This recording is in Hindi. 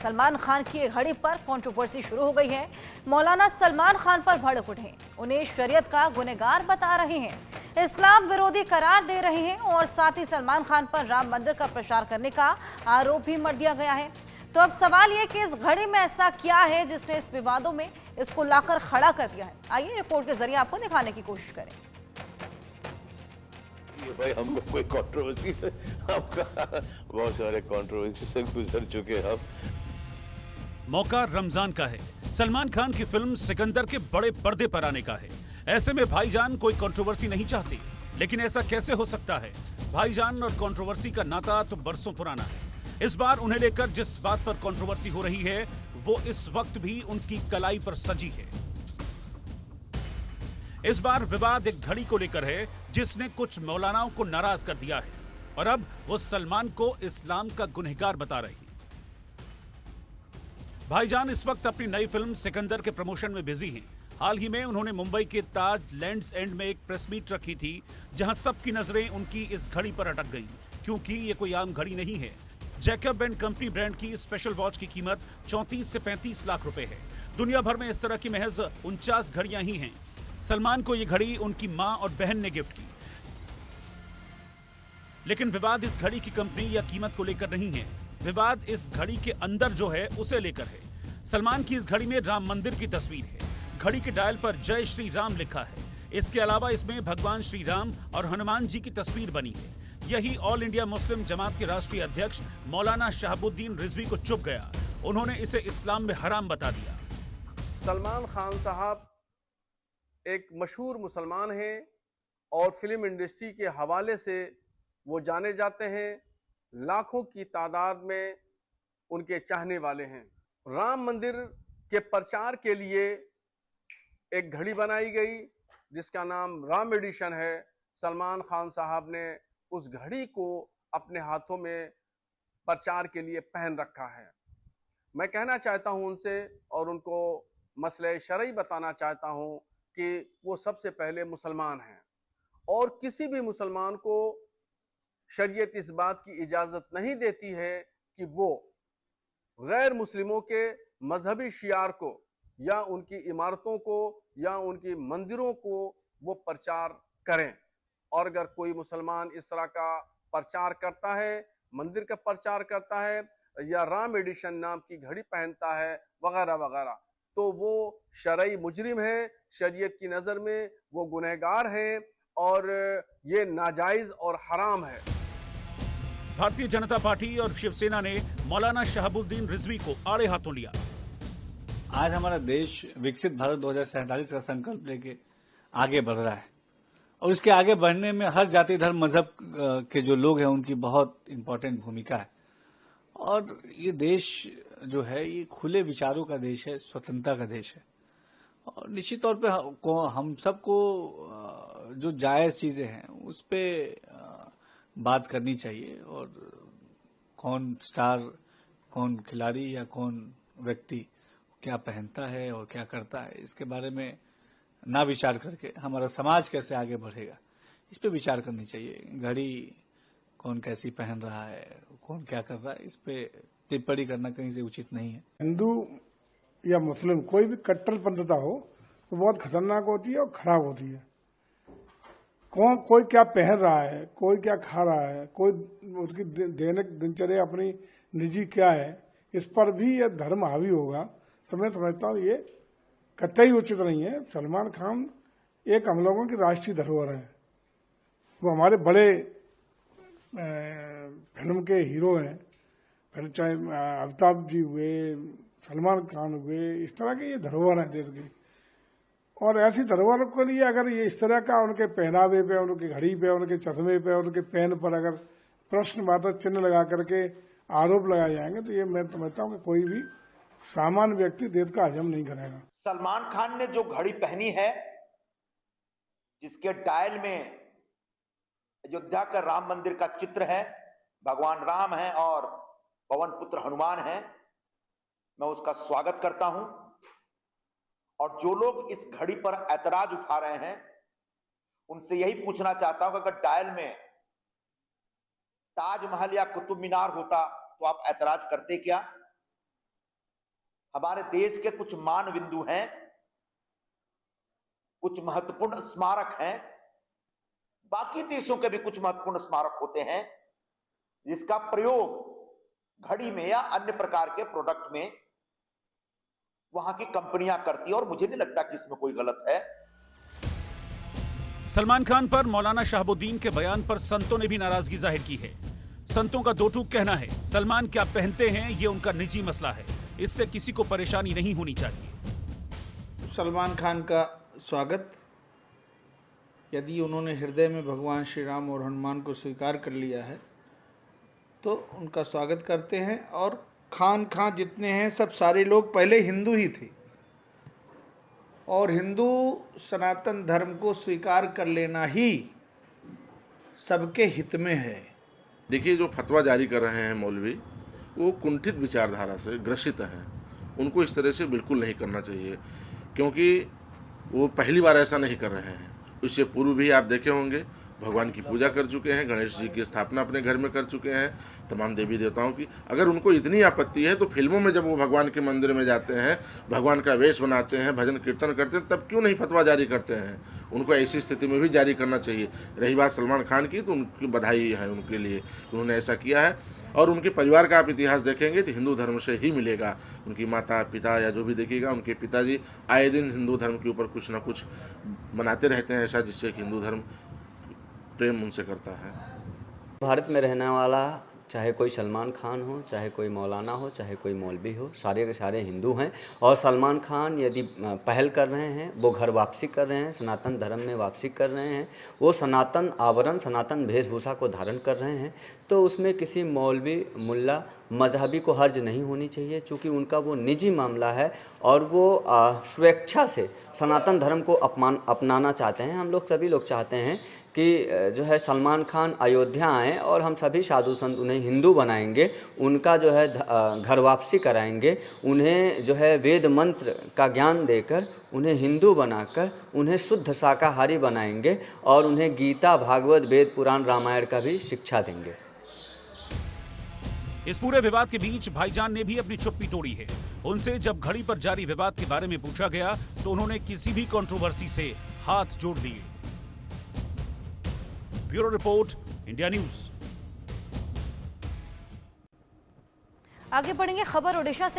सलमान खान की घड़ी पर कंट्रोवर्सी शुरू हो गई है। मौलाना सलमान खान पर भड़क उठे, उन्हें शरीयत का गुनहगार बता रहे हैं, इस्लाम विरोधी करार दे रहे हैं और साथ ही सलमान खान पर राम मंदिर का प्रचार करने का आरोप भी मढ़ दिया गया है। तो अब सवाल ये कि इस घड़ी में ऐसा क्या है जिसने इस विवादों में इसको लाकर खड़ा कर दिया है। आइए रिपोर्ट के जरिए आपको दिखाने की कोशिश करें। भाई हम लोग कोई कंट्रोवर्सी से बहुत सारे कंट्रोवर्सी से गुजर चुके हैं। मौका रमजान का है, सलमान खान की फिल्म सिकंदर के बड़े पर्दे पर आने का है। ऐसे में भाईजान कोई कंट्रोवर्सी नहीं चाहते, लेकिन ऐसा कैसे हो सकता है? भाईजान और कंट्रोवर्सी का नाता तो बरसों पुराना है। इस बार उन्हें लेकर जिस बात पर कंट्रोवर्सी हो रही है वो इस वक्त भी उनकी कलाई पर सजी है। इस बार विवाद एक घड़ी को लेकर है जिसने कुछ मौलानाओं को नाराज कर दिया है और अब वो सलमान को इस्लाम का गुनहगार बता रही है। भाईजान इस वक्त अपनी नई फिल्म सिकंदर के प्रमोशन में बिजी हैं। हाल ही में उन्होंने मुंबई के ताज लैंड्स एंड में एक प्रेस मीट रखी थी जहां सबकी नजरें उनकी इस घड़ी पर अटक गईं, क्योंकि ये कोई आम घड़ी नहीं है। जैकब एंड कंपनी ब्रांड की स्पेशल वॉच की कीमत 34 से 35 लाख रुपए है। दुनिया भर में इस तरह की महज 49 घड़ियां ही हैं। सलमान को ये घड़ी उनकी मां और बहन ने गिफ्ट की, लेकिन विवाद इस घड़ी की कंपनी या कीमत को लेकर नहीं है। विवाद इस घड़ी के अंदर जो है उसे लेकर है। सलमान की इस घड़ी में राम मंदिर की तस्वीर है। घड़ी के डायल पर जय श्री राम लिखा है। इसके अलावा इसमें भगवान श्री राम और हनुमान जी की तस्वीर बनी है। यही ऑल इंडिया मुस्लिम जमात के राष्ट्रीय अध्यक्ष मौलाना शहाबुद्दीन रिजवी को चुभ गया। उन्होंने इसे इस्लाम में हराम बता दिया। सलमान खान साहब एक मशहूर मुसलमान हैं और फिल्म इंडस्ट्री के हवाले से वो जाने जाते हैं। लाखों की तादाद में उनके चाहने वाले हैं। राम मंदिर के प्रचार के लिए एक घड़ी बनाई गई जिसका नाम राम एडिशन है। सलमान खान साहब ने उस घड़ी को अपने हाथों में प्रचार के लिए पहन रखा है। मैं कहना चाहता हूं उनसे और उनको मसले शरई बताना चाहता हूं कि वो सबसे पहले मुसलमान हैं और किसी भी मुसलमान को शरीयत इस बात की इजाजत नहीं देती है कि वो गैर मुस्लिमों के मजहबी शियार को या उनकी इमारतों को या उनकी मंदिरों को वो प्रचार करें। और अगर कोई मुसलमान इस तरह का प्रचार करता है, मंदिर का प्रचार करता है या राम एडिशन नाम की घड़ी पहनता है वगैरह वगैरह, तो वो शरई मुजरिम है। शरीयत की नजर में वो गुनहगार है और ये नाजायज और हराम है। भारतीय जनता पार्टी और शिवसेना ने मौलाना शहाबुद्दीन रिजवी को आड़े हाथों लिया। आज हमारा देश विकसित भारत 2047 का संकल्प लेके आगे बढ़ रहा है और उसके आगे बढ़ने में हर जाति धर्म मजहब के जो लोग हैं उनकी बहुत इंपॉर्टेंट भूमिका है। और ये देश जो है ये खुले विचारों का देश है, स्वतंत्रता का देश है और निश्चित तौर पे हम सबको जो जायज चीजें हैं उस पे बात करनी चाहिए। और कौन स्टार, कौन खिलाड़ी या कौन व्यक्ति क्या पहनता है और क्या करता है इसके बारे में ना विचार करके हमारा समाज कैसे आगे बढ़ेगा इस पे विचार करनी चाहिए। घड़ी कौन कैसी पहन रहा है, कौन क्या कर रहा है, इस पे टिप्पणी करना कहीं से उचित नहीं है। हिंदू या मुस्लिम कोई भी कट्टरपंथता हो तो बहुत खतरनाक होती है और खराब होती है। कोई क्या पहन रहा है, कोई क्या खा रहा है, कोई उसकी दैनिक दिनचर्या अपनी निजी क्या है, इस पर भी यह धर्म हावी होगा तो मैं समझता हूँ ये कतई उचित नहीं है। सलमान खान एक हम लोगों की राष्ट्रीय धरोहर है। वो हमारे बड़े फिल्म के हीरो हैं, फिर चाहे अमिताभ जी हुए, सलमान खान हुए, इस तरह के ये धरोहर हैं देश की। और ऐसी धरोहर के लिए अगर ये इस तरह का उनके पहनावे पे, उनकी घड़ी पे, उनके चश्मे पे, उनके पेन पर अगर प्रश्नवाचक चिन्ह लगा करके आरोप लगाए जाएंगे तो ये मैं समझता हूँ कि कोई भी सामान्य व्यक्ति देश का हजम नहीं करेगा। सलमान खान ने जो घड़ी पहनी है जिसके डायल में अयोध्या का राम मंदिर का चित्र है, भगवान राम है और पवन पुत्र हनुमान है, मैं उसका स्वागत करता हूं। और जो लोग इस घड़ी पर ऐतराज उठा रहे हैं उनसे यही पूछना चाहता हूं कि अगर डायल में ताजमहल या कुतुब मीनार होता तो आप ऐतराज करते क्या? हमारे देश के कुछ मान बिंदु हैं, कुछ महत्वपूर्ण स्मारक हैं, बाकी देशों के भी कुछ महत्वपूर्ण स्मारक होते हैं जिसका प्रयोग घड़ी में या अन्य प्रकार के प्रोडक्ट में वहां की कंपनियां करती है, और मुझे नहीं लगता कि इसमें कोई गलत है। सलमान खान पर मौलाना शहाबुद्दीन के बयान पर संतों ने भी नाराजगी जाहिर की है। संतों का दो टूक कहना है, सलमान क्या पहनते हैं ये उनका निजी मसला है, इससे किसी को परेशानी नहीं होनी चाहिए। सलमान खान का स्वागत, यदि उन्होंने हृदय में भगवान श्री राम और हनुमान को स्वीकार कर लिया है तो उनका स्वागत करते हैं। और खान जितने हैं सब सारे लोग पहले हिंदू ही थे, और हिंदू सनातन धर्म को स्वीकार कर लेना ही सबके हित में है। देखिए, जो फतवा जारी कर रहे हैं मौलवी, वो कुंठित विचारधारा से ग्रसित हैं। उनको इस तरह से बिल्कुल नहीं करना चाहिए, क्योंकि वो पहली बार ऐसा नहीं कर रहे हैं। इससे पूर्व भी आप देखे होंगे, भगवान की पूजा कर चुके हैं, गणेश जी की स्थापना अपने घर में कर चुके हैं, तमाम देवी देवताओं की। अगर उनको इतनी आपत्ति है तो फिल्मों में जब वो भगवान के मंदिर में जाते हैं, भगवान का वेश बनाते हैं, भजन कीर्तन करते हैं, तब क्यों नहीं फतवा जारी करते हैं? उनको ऐसी स्थिति में भी जारी करना चाहिए। रही बात सलमान खान की, तो उनकी बधाई है उनके लिए, उन्होंने ऐसा किया है। और उनके परिवार का आप इतिहास देखेंगे तो हिंदू धर्म से ही मिलेगा। उनकी माता पिता या जो भी देखिएगा, उनके पिताजी आए दिन हिंदू धर्म के ऊपर कुछ ना कुछ बनाते रहते हैं ऐसा, जिससे कि हिंदू धर्म प्रेम उनसे करता है। भारत में रहने वाला चाहे कोई सलमान खान हो, चाहे कोई मौलाना हो, चाहे कोई मौलवी हो, सारे के सारे हिंदू हैं। और सलमान खान यदि पहल कर रहे हैं, वो घर वापसी कर रहे हैं, सनातन धर्म में वापसी कर रहे हैं, वो सनातन आवरण, सनातन वेशभूषा को धारण कर रहे हैं, तो उसमें किसी मौलवी, मुल्ला, मजहबी को हर्ज नहीं होनी चाहिए, चूँकि उनका वो निजी मामला है और वो स्वेच्छा से सनातन धर्म को अपनाना चाहते हैं। हम लोग सभी लोग चाहते हैं कि जो है सलमान खान अयोध्या आएँ और हम सभी साधु संत उन्हें हिंदू बनाएंगे, उनका जो है घर वापसी कराएंगे, उन्हें जो है वेद मंत्र का ज्ञान देकर उन्हें हिंदू बनाकर उन्हें शुद्ध शाकाहारी बनाएंगे और उन्हें गीता, भागवत, वेद, पुराण, रामायण का भी शिक्षा देंगे। इस पूरे विवाद के बीच भाईजान ने भी अपनी चुप्पी तोड़ी है। उनसे जब घड़ी पर जारी विवाद के बारे में पूछा गया तो उन्होंने किसी भी कंट्रोवर्सी से हाथ जोड़ लिए। Bureau report, India news. आगे बढ़ेंगे, खबर ओडिशा से।